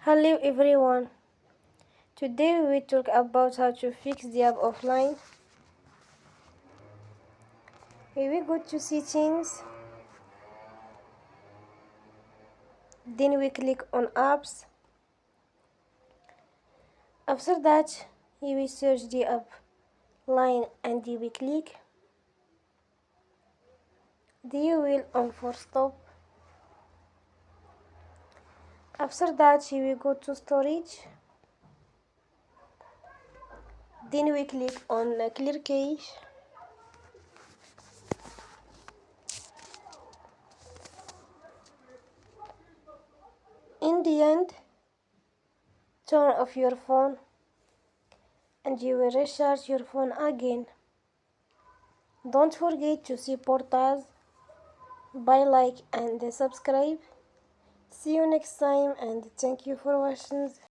Hello everyone. Today we will talk about how to fix the app offline. We will go to settings. Then we click on apps. After that, you will search the app line and you will click. Then you will on for stop. After that, you will go to storage. Then we click on clear cache. In the end, turn off your phone and you will recharge your phone again. Don't forget to support us by like and subscribe. See you next time and thank you for watching.